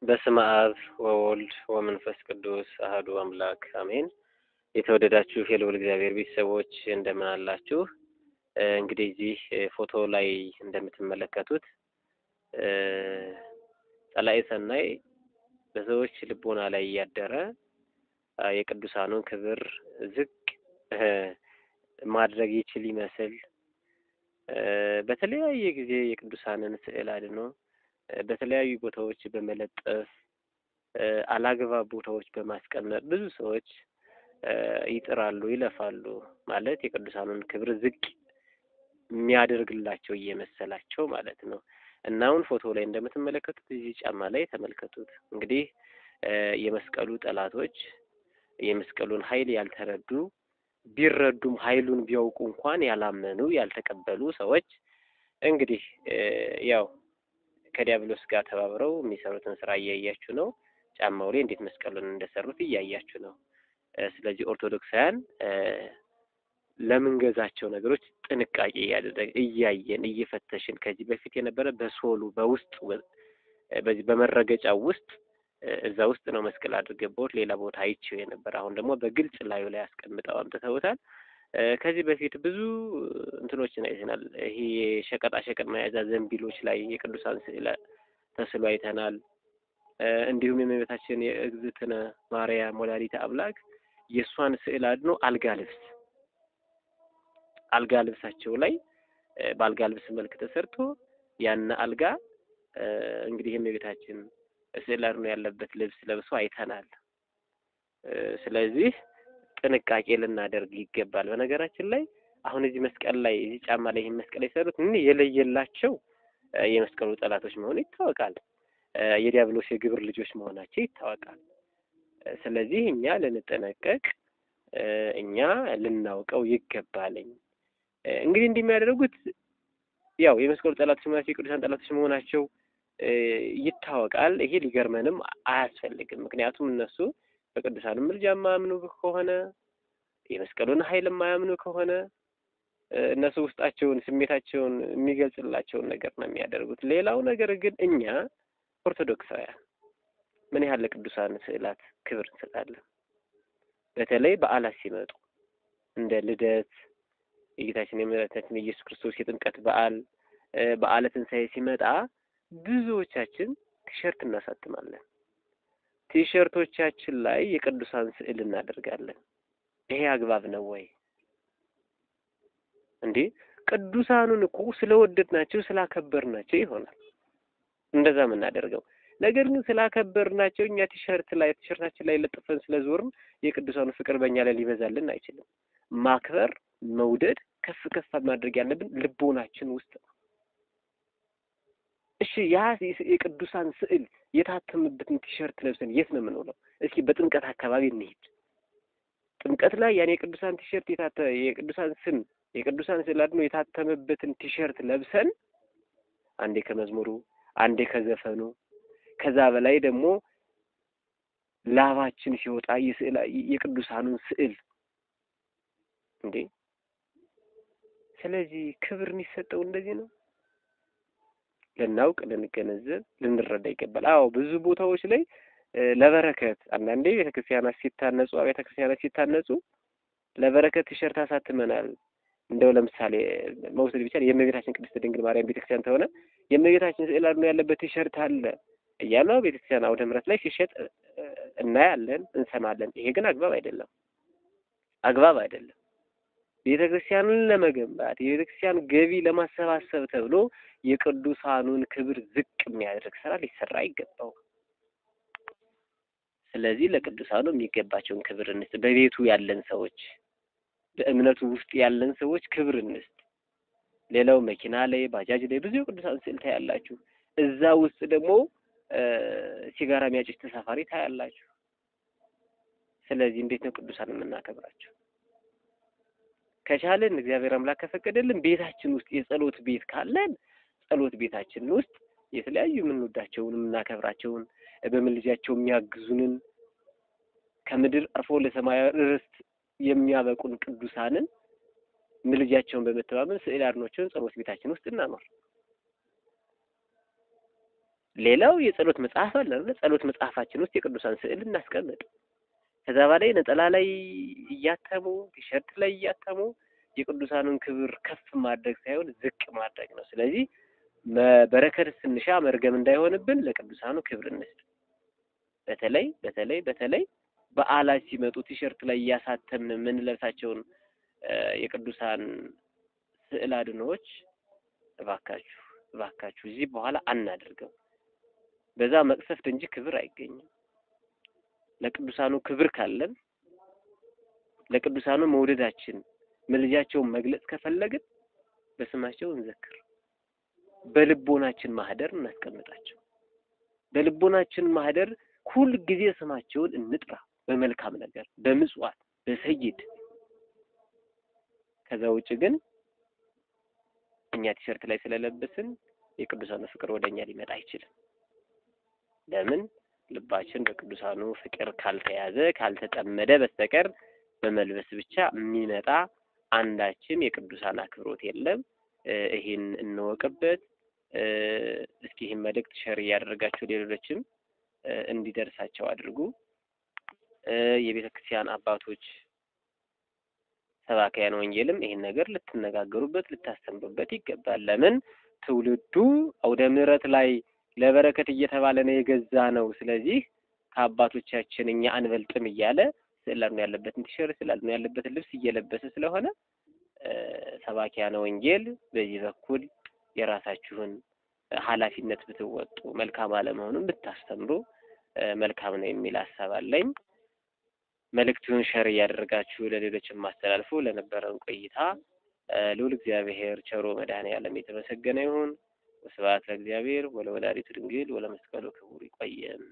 በስመ አብ ወወልድ ወመንፈስ ቅዱስ አሐዱ አምላክ አሜን። የተወደዳችሁ የልዑል እግዚአብሔር ቤተሰቦች እንደምን አላችሁ? እንግዲህ እዚህ ፎቶ ላይ እንደምትመለከቱት ጸላኤ ሰናይ በሰዎች ልቦና ላይ ያደረ የቅዱሳኑን ክብር ዝቅ ማድረግ ይችል ይመስል በተለያየ ጊዜ የቅዱሳንን ስዕል አድኖ በተለያዩ ቦታዎች በመለጠፍ አላግባብ ቦታዎች በማስቀመጥ ብዙ ሰዎች ይጥራሉ ይለፋሉ ማለት የቅዱሳኑን ክብር ዝቅ የሚያደርግላቸው እየመሰላቸው ማለት ነው። እና አሁን ፎቶ ላይ እንደምትመለከቱት እዚህ ጫማ ላይ ተመልከቱት። እንግዲህ የመስቀሉ ጠላቶች የመስቀሉን ኃይል ያልተረዱ ቢረዱም ኃይሉን ቢያውቁ እንኳን ያላመኑ ያልተቀበሉ ሰዎች እንግዲህ ያው ከዲያብሎስ ጋር ተባብረው የሚሰሩትን ስራ እያያችሁ ነው። ጫማው ላይ እንዴት መስቀሉን እንደሰሩት እያያችሁ ነው። ስለዚህ ኦርቶዶክሳውያን ለምንገዛቸው ነገሮች ጥንቃቄ እያየን እየፈተሽን ከዚህ በፊት የነበረ በሶሉ በውስጥ በዚህ በመረገጫው ውስጥ እዛ ውስጥ ነው መስቀል አድርገውት ሌላ ቦታ አይቼው የነበረ። አሁን ደግሞ በግልጽ ላዩ ላይ አስቀምጠው አምጥተውታል። ከዚህ በፊት ብዙ እንትኖችን አይተናል። ይሄ ሸቀጣ ሸቀጥ መያዣ ዘንቢሎች ላይ የቅዱሳን ስዕል ተስሎ አይተናል። እንዲሁም የእመቤታችን የእግዝእትነ ማርያም ወላዲተ አምላክ የእሷን ስዕል አድኖ አልጋ ልብሳቸው ላይ በአልጋ ልብስ መልክ ተሰርቶ ያን አልጋ እንግዲህ የእመቤታችን ስዕል አድኖ ያለበት ልብስ ለብሶ አይተናል። ስለዚህ ጥንቃቄ ልናደርግ ይገባል። በነገራችን ላይ አሁን እዚህ መስቀል ላይ እዚህ ጫማ ላይ ይሄን መስቀል የሰሩት የለየላቸው የመስቀሉ ጠላቶች መሆኑ ይታወቃል። የዲያብሎስ የግብር ልጆች መሆናቸው ይታወቃል። ስለዚህ እኛ ልንጠነቀቅ እኛ ልናውቀው ይገባልኝ። እንግዲህ እንደሚያደርጉት ያው የመስቀሉ ጠላቶች መሆናቸው የቅዱሳን ጠላቶች መሆናቸው ይታወቃል። ይሄ ሊገርመንም አያስፈልግም። ምክንያቱም እነሱ በቅዱሳን ምልጃ የማያምኑ ከሆነ የመስቀሉን ኃይል የማያምኑ ከሆነ እነሱ ውስጣቸውን ስሜታቸውን የሚገልጽላቸውን ነገር ነው የሚያደርጉት። ሌላው ነገር ግን እኛ ኦርቶዶክሳውያን ምን ያህል ለቅዱሳን ስዕላት ክብር እንሰጣለን። በተለይ በዓላት ሲመጡ እንደ ልደት የጌታችን የመድኃኒታችን የኢየሱስ ክርስቶስ የጥምቀት በዓለ ትንሣኤ ሲመጣ ብዙዎቻችን ቲሸርት እናሳትማለን። ቲሸርቶቻችን ላይ የቅዱሳን ስዕል እናደርጋለን። ይሄ አግባብ ነው ወይ እንዴ? ቅዱሳኑን እኮ ስለወደድናቸው ስላከበርናቸው ይሆናል እንደዛ የምናደርገው። ነገር ግን ስላከበርናቸው እኛ ቲሸርታችን ላይ ለጥፈን ስለዞርን የቅዱሳኑ ፍቅር በእኛ ላይ ሊበዛልን አይችልም። ማክበር መውደድ ከፍ ማድረግ ያለብን ልቦናችን ውስጥ ነው። እሺ ያ የቅዱሳን ስዕል የታተመበትን ቲሸርት ለብሰን የት ነው የምንውለው? እስኪ በጥምቀት አካባቢ እንሂድ። ጥምቀት ላይ ያኔ የቅዱሳን ቲሸርት የቅዱሳን ስዕል አድኖ የታተመበትን ቲሸርት ለብሰን አንዴ ከመዝሙሩ አንዴ ከዘፈኑ ከዛ በላይ ደግሞ ላባችን ሲወጣ የቅዱሳኑን ስዕል እንዴ! ስለዚህ ክብር የሚሰጠው እንደዚህ ነው። ልናውቅ ልንገነዘብ ልንረዳ ይገባል። አዎ ብዙ ቦታዎች ላይ ለበረከት አንዳንዴ ቤተክርስቲያናት ሲታነጹ ለበረከት ቲሸርት አሳትመናል። እንደው ለምሳሌ መውሰድ ብቻ የእመቤታችን ቅድስት ድንግል ማርያም ቤተክርስቲያን ተሆነ የእመቤታችን ስዕል አድኖ ያለበት ቲሸርት አለ እያሉ ቤተክርስቲያን አውደ ምሕረት ላይ ሲሸጥ እናያለን፣ እንሰማለን። ይሄ ግን አግባብ አይደለም። ቤተክርስቲያኑን ለመገንባት የቤተክርስቲያን ገቢ ለማሰባሰብ ተብሎ የቅዱሳኑን ክብር ዝቅ የሚያደርግ ስራ ሊሰራ አይገባው። ስለዚህ ለቅዱሳኑ የሚገባቸውን ክብር እንስጥ። በቤቱ ያለን ሰዎች በእምነቱ ውስጥ ያለን ሰዎች ክብር እንስጥ። ሌላው መኪና ላይ ባጃጅ ላይ ብዙ የቅዱሳን ስዕል ታያላችሁ። እዛ ውስጥ ደግሞ ሲጋራ የሚያጭስ ተሳፋሪ ታያላችሁ። ስለዚህ እንዴት ነው ቅዱሳን የምናከብራቸው? ከቻለን እግዚአብሔር አምላክ ከፈቀደልን ቤታችን ውስጥ የጸሎት ቤት ካለን ጸሎት ቤታችን ውስጥ የተለያዩ የምንወዳቸውን የምናከብራቸውን በምልጃቸው የሚያግዙንን ከምድር አልፎ ለሰማያዊ ርስት የሚያበቁን ቅዱሳንን ምልጃቸውን በመተማመን ስዕል አድኖቸውን ጸሎት ቤታችን ውስጥ እናኖር። ሌላው የጸሎት መጽሐፍ አለ አይደል? ጸሎት መጽሐፋችን ውስጥ የቅዱሳን ስዕል እናስቀምጥ። ከዛ በላይ ነጠላ ላይ እያተሙ ቲሸርት ላይ እያተሙ የቅዱሳኑን ክብር ከፍ ማድረግ ሳይሆን ዝቅ ማድረግ ነው። ስለዚህ በረከት ስንሻ መርገም እንዳይሆንብን ለቅዱሳኑ ክብር እንስጥ። በተለይ በዓላት ሲመጡ ቲሸርት ላይ እያሳተምን የምንለብሳቸውን የቅዱሳን ስዕል አድኖዎች እባካችሁ እዚህ በኋላ አናደርገው። በዛ መቅሰፍት እንጂ ክብር አይገኝም። ለቅዱሳኑ ክብር ካለን ለቅዱሳኑ መውደዳችን መልጃቸውን መግለጽ ከፈለግን በስማቸው እንዘክር። በልቦናችን ማህደር እናስቀምጣቸው። በልቦናችን ማህደር ሁል ጊዜ ስማቸውን እንጥራ፣ በመልካም ነገር፣ በምጽዋት፣ በሰይድ። ከዛ ውጭ ግን እኛ ቲሸርት ላይ ስለለበስን የቅዱሳኑ ፍቅር ወደኛ ሊመጣ አይችልም። ለምን? ልባችን በቅዱሳኑ ፍቅር ካልተያዘ ካልተጠመደ በስተቀር በመልበስ ብቻ የሚመጣ አንዳችም የቅዱሳን አክብሮት የለም። ይሄን እንወቅበት። እስኪ ይሄን መልእክት ሼር ያደረጋችሁ ሌሎችም እንዲደርሳቸው አድርጉ። የቤተክርስቲያን አባቶች ሰባክያን ወንጌልም ይሄን ነገር ልትነጋገሩበት ልታስተምሩበት ይገባል። ለምን? ትውልዱ አውደ ምሕረት ላይ ለበረከት እየተባለ ነው የገዛ ነው። ስለዚህ ከአባቶቻችን እኛ አንበልጥም እያለ ስዕላኑ ያለበትን ቲሸርት ስዕላኑ ያለበትን ልብስ እየለበሰ ስለሆነ ሰባኪያነ ወንጌል በዚህ በኩል የራሳችሁን ኃላፊነት ብትወጡ መልካም አለመሆኑን ብታስተምሩ መልካም ነው የሚል ሐሳብ አለኝ። መልእክቱን ሼር ያደርጋችሁ ለሌሎችም ማስተላልፉ። ለነበረን ቆይታ ልዑል እግዚአብሔር ቸሮ መድኃኔዓለም የተመሰገነ ይሁን። ወስብሐት ለእግዚአብሔር ወለወላዲቱ ድንግል ወለመስቀሉ ክቡር። ይቆየን።